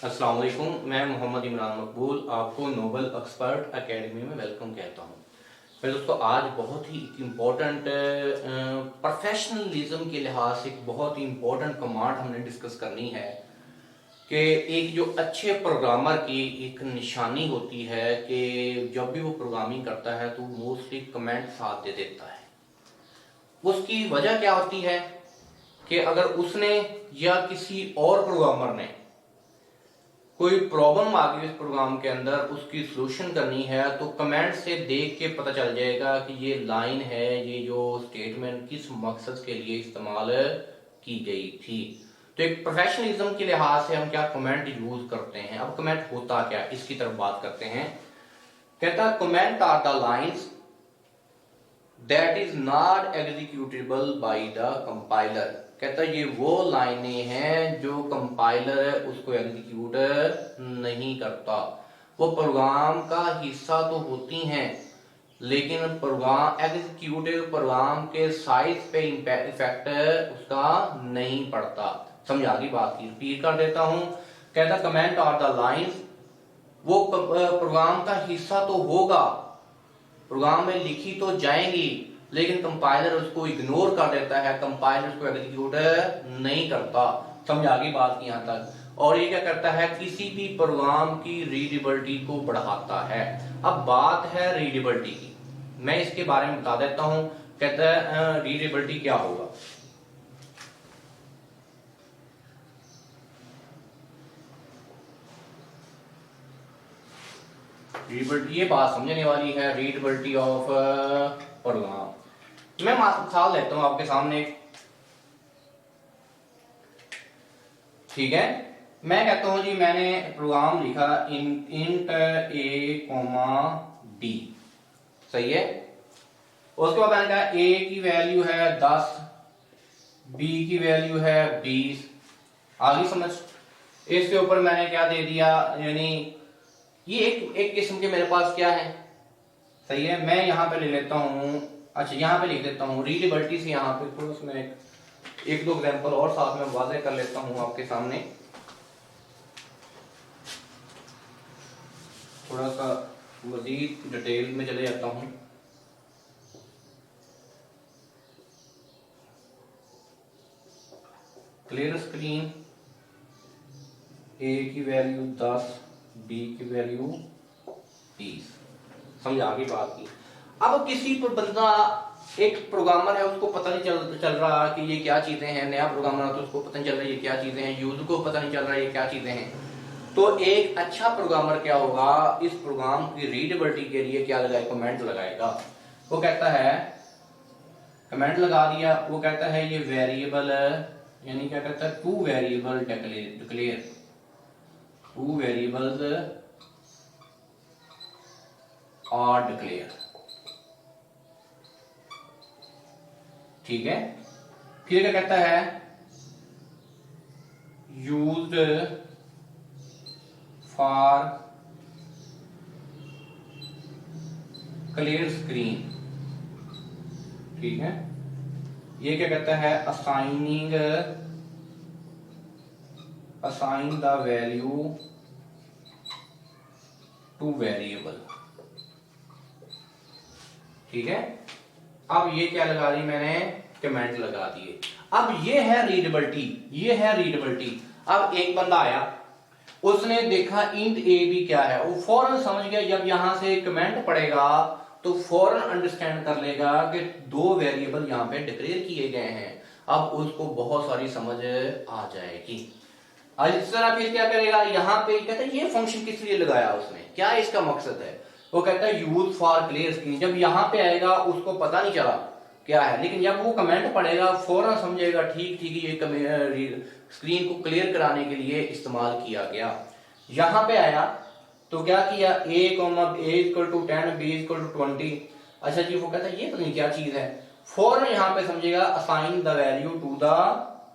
अस्सलाम वालेकुम। मैं मोहम्मद इमरान मकबूल आपको नोबल एक्सपर्ट एकेडमी में वेलकम कहता हूँ। मेरे दोस्तों, आज बहुत ही इम्पोर्टेंट प्रोफेशनलिज्म के लिहाज से एक बहुत ही इम्पोर्टेंट कमांड हमने डिस्कस करनी है कि एक जो अच्छे प्रोग्रामर की एक निशानी होती है कि जब भी वो प्रोग्रामिंग करता है तो मोस्टली कमेंट साथ दे देता है। उसकी वजह क्या होती है कि अगर उसने या किसी और प्रोग्रामर ने कोई प्रॉब्लम आ गई इस प्रोग्राम के अंदर, उसकी सोल्यूशन करनी है तो कमेंट से देख के पता चल जाएगा कि ये लाइन है, ये जो स्टेटमेंट किस मकसद के लिए इस्तेमाल की गई थी। तो एक प्रोफेशनलिज्म के लिहाज से हम क्या कमेंट यूज करते हैं। अब कमेंट होता क्या, इसकी तरफ बात करते हैं। कहता comment are the lines that is not executable by the compiler. कहता ये वो लाइनें हैं जो कंपाइलर है उसको एग्जीक्यूट नहीं करता। वो प्रोग्राम का हिस्सा तो होती हैं लेकिन प्रोग्राम एग्जीक्यूटिव प्रोग्राम के साइज पे इफेक्ट उसका नहीं पड़ता। समझा की बात की, रिपीट कर देता हूं। कहता कमेंट आर द लाइंस, वो प्रोग्राम का हिस्सा तो होगा, प्रोग्राम में लिखी तो जाएंगी, लेकिन कंपाइलर उसको इग्नोर कर देता है, कंपाइलर उसको एग्जीक्यूट नहीं करता। समझ आ गई बात की यहां तक। और ये क्या करता है, किसी भी प्रोग्राम की रीडेबिलिटी को बढ़ाता है। अब बात है रीडेबिलिटी की, मैं इसके बारे में बता देता हूं। कहता है रीडेबिलिटी क्या होगा। रीडेबिलिटी, ये बात समझने वाली है, रीडेबिलिटी ऑफ प्रोग्राम। मैं मिसाल लेता हूं आपके सामने, ठीक है। मैं कहता हूं जी मैंने प्रोग्राम लिखा इंट ए कोमा डी, सही है। उसके बाद मैंने कहा ए की वैल्यू है 10, बी की वैल्यू है 20। आगे समझ। इसके ऊपर मैंने क्या दे दिया, यानी ये एक किस्म के मेरे पास क्या है, सही है। मैं यहां पे ले लेता हूं, अच्छा यहां पे लिख देता हूं रीडेबिलिटी से। यहां पे थोड़ा सा मैं एक दो एग्जांपल और साथ में वाज़ेह कर लेता हूं आपके सामने। थोड़ा सा मजीद डिटेल में चले जाता हूं। क्लियर स्क्रीन, ए की वैल्यू 10, बी की वैल्यू 30। समझ आ गई बात की। अब किसी पर बंदा एक प्रोग्रामर है, उसको पता नहीं चल रहा कि ये क्या चीजें हैं। नया प्रोग्रामर है तो उसको पता नहीं चल रहा ये क्या चीजें हैं, यूजर को पता नहीं चल रहा ये क्या चीजें हैं। तो एक अच्छा प्रोग्रामर क्या होगा, इस प्रोग्राम की रीडेबिलिटी के लिए क्या लगाएगा, कमेंट लगाएगा। वो कहता है, कमेंट लगा दिया, वो कहता है ये वेरिएबल, यानी क्या कहता है, two variable declare, two variables are declare, ठीक है। फिर क्या कहता है, यूज्ड फॉर क्लियर स्क्रीन, ठीक है। ये क्या कहता है, assign the value two variable, ठीक है। अब ये क्या लगा दी मैंने, कमेंट लगा दिए। अब ये है रीडेबिलिटी, ये है रीडेबिलिटी। अब एक बंदा आया, उसने देखा इंट ए बी क्या है, वो फौरन समझ गया। जब यहां से कमेंट पड़ेगा तो फौरन अंडरस्टैंड कर लेगा कि दो वेरिएबल यहां पे डिक्लेयर किए गए हैं। अब उसको बहुत सारी समझ आ जाएगी। आज इस तरह फिर क्या करेगा, यहां पे कहता है ये फंक्शन किस लिए लगाया उसने, क्या इसका मकसद है। वो कहता है यूज फॉर क्लियर स्क्रीन। जब यहां पे आएगा उसको पता नहीं चला क्या है, लेकिन जब वो कमेंट पढ़ेगा फौरन समझेगा ठीक ठीक ये स्क्रीन को क्लियर कराने के लिए इस्तेमाल किया गया। यहां पे आया तो क्या किया, A comma A equal to 10, B equal to 20। अच्छा जी, वो कहता है ये पता नहीं क्या चीज है। फौरन यहां पे समझेगा assign the value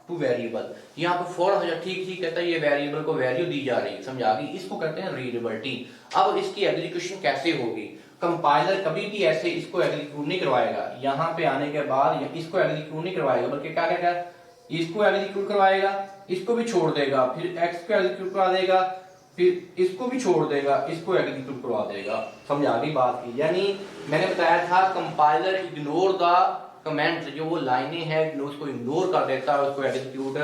two variable. यहाँ पे फौरन हो जाए ठीक ठीक, कहता है ये वेरिएबल को वैल्यू दी जा रही है। समझा गई, इसको कहते हैं रीडेबिलिटी। अब इसकी एग्जीक्यूशन कैसे होगी, कंपाइलर कभी भी ऐसे इसको एग्जीक्यूट नहीं करवाएगा। यहाँ पे आने के बाद इसको एग्जीक्यूट नहीं करवाएगा, बल्कि क्या कहेगा, इसको एग्जीक्यूट करवाएगा, इसको भी छोड़ देगा, फिर एक्स को एग्जीक्यूट करवा देगा, फिर इसको भी छोड़ देगा, इसको एग्जीक्यूट करवा देगा। समझ आ गई बात की? यानी मैंने बताया था कंपाइलर इग्नोर द कमेंट, जो वो लाइनें हैं उसको इग्नोर कर देता है, उसको एग्जीक्यूट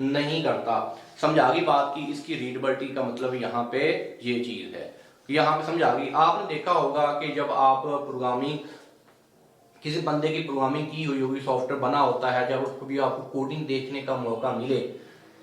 नहीं करता। समझ आ गई बात की? इसकी रीडेबिलिटी का मतलब यहाँ पे ये चीज है। यहाँ पे समझ आ गई? आपने देखा होगा कि जब आप प्रोग्रामिंग, किसी बंदे की प्रोग्रामिंग की हुई होगी, सॉफ्टवेयर बना होता है, जब उसको भी आपको कोडिंग देखने का मौका मिले,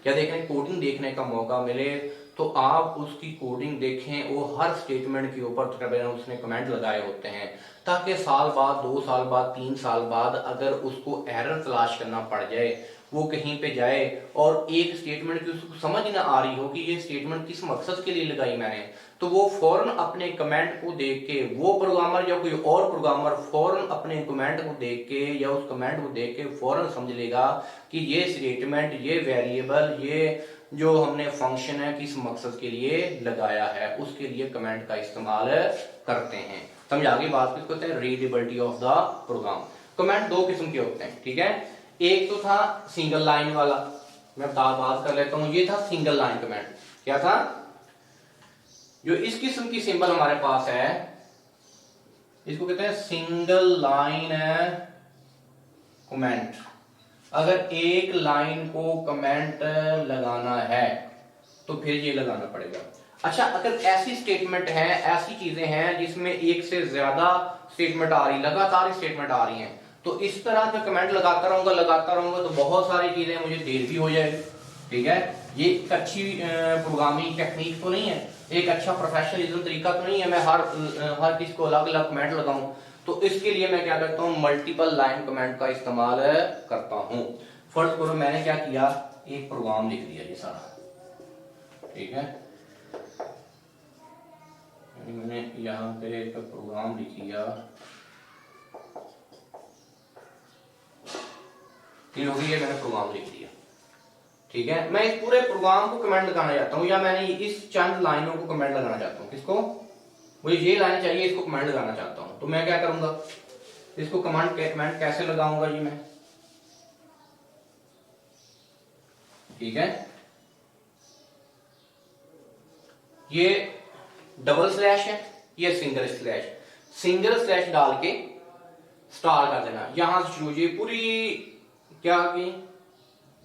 क्या देखें, कोडिंग देखने का मौका मिले, तो आप उसकी कोडिंग देखें, वो हर स्टेटमेंट के ऊपर तकरीबन उसने कमेंट लगाए होते हैं, ताकि साल बाद, 2 साल बाद, 3 साल बाद अगर उसको एरर तलाश करना पड़ जाए, वो कहीं पे जाए और एक स्टेटमेंट की उसको समझ ना आ रही हो कि ये स्टेटमेंट किस मकसद के लिए लगाई मैंने, तो वो फौरन अपने कमेंट को देख के, वो प्रोग्रामर या कोई और प्रोग्रामर फौरन अपने कमेंट को देख के या उस कमेंट को देख के फौरन समझ लेगा कि ये स्टेटमेंट, ये वेरिएबल, ये जो हमने फंक्शन है किस मकसद के लिए लगाया है, उसके लिए कमेंट का इस्तेमाल करते हैं। समझ आ गई बात? किसको कहते हैं? Readability of the program. Comment दो किस्म के होते हैं, ठीक है। एक तो था सिंगल लाइन वाला, मैं बात कर लेता हूं, ये था सिंगल लाइन कमेंट। क्या था? जो इस किस्म की सिंबल हमारे पास है, इसको कहते हैं सिंगल लाइन कमेंट। अगर एक लाइन को कमेंट लगाना है तो फिर ये लगाना पड़ेगा। अच्छा, अगर ऐसी स्टेटमेंट है, ऐसी चीजें हैं जिसमें एक से ज्यादा स्टेटमेंट आ रही, लगातार स्टेटमेंट आ रही हैं, तो इस तरह मैं कमेंट लगाता रहूंगा तो बहुत सारी चीजें मुझे देर भी हो जाएगी, ठीक है। ये एक अच्छी प्रोग्रामिंग टेक्निक तो नहीं है, एक अच्छा प्रोफेशनलिज्म तरीका तो नहीं है मैं हर किसी को अलग अलग कमेंट लगाऊं। तो इसके लिए मैं क्या करता हूं, मल्टीपल लाइन कमेंट का इस्तेमाल करता हूं। फर्ज करो मैंने क्या किया, एक प्रोग्राम लिख दिया ये सारा, ठीक है। मैंने यहां पे एक प्रोग्राम लिख लिया, ये मैंने प्रोग्राम लिख दिया, ठीक है। मैं इस पूरे प्रोग्राम को कमेंट लगाना चाहता हूं, या मैंने इस चंद लाइनों को कमेंट लगाना चाहता हूं। किसको? मुझे ये लाइन चाहिए, इसको कमेंट लगाना चाहता हूं, तो मैं क्या करूंगा, इसको कमेंट कैसे लगाऊंगा जी मैं, ठीक है। ये डबल स्लैश है, ये सिंगल स्लैश डाल के स्टार कर देना, यहां से शुरू, ये पूरी क्या की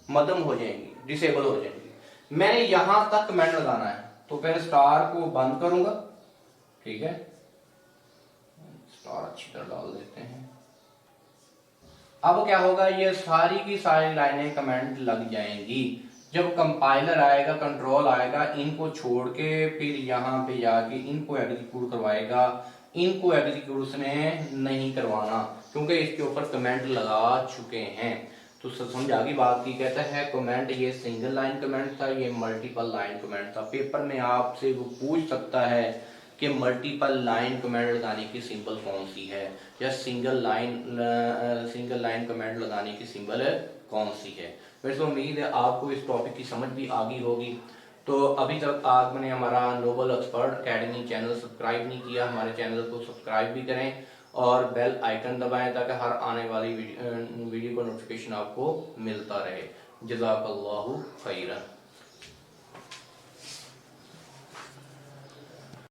मध्यम हो जाएंगी, डिसेबल हो जाएंगी। मैंने यहां तक कमेंट लगाना है, तो पहले स्टार को बंद करूंगा, ठीक है। स्टार अच्छी तरह डाल देते हैं। अब क्या होगा, ये सारी की सारी लाइनें कमेंट लग जाएंगी। जब कंपाइलर आएगा, कंट्रोल आएगा, इनको छोड़ के फिर यहां पे जाके इनको एग्जीक्यूट करवाएगा। इनको एग्जीक्यूट उसने नहीं करवाना, क्योंकि इसके ऊपर कमेंट लगा चुके हैं। तो समझ आ गई बात की? कहता है कमेंट, ये सिंगल लाइन कमेंट था, ये मल्टीपल लाइन कमेंट था। पेपर में आपसे वो पूछ सकता है कि मल्टीपल लाइन कमेंट लगाने की सिंबल कौन सी है, या सिंगल लाइन कमेंट लगाने की सिंबल कौन सी है। वैसे उम्मीद है आपको इस टॉपिक की समझ भी आ गई होगी। तो अभी तक आपने हमारा noble expert academy channel subscribe नहीं किया, हमारे चैनल को सब्सक्राइब भी करें और बेल आइकन दबाएं, ताकि हर आने वाली वीडियो का नोटिफिकेशन आपको मिलता रहे। जज़ाकल्लाहु खैरन।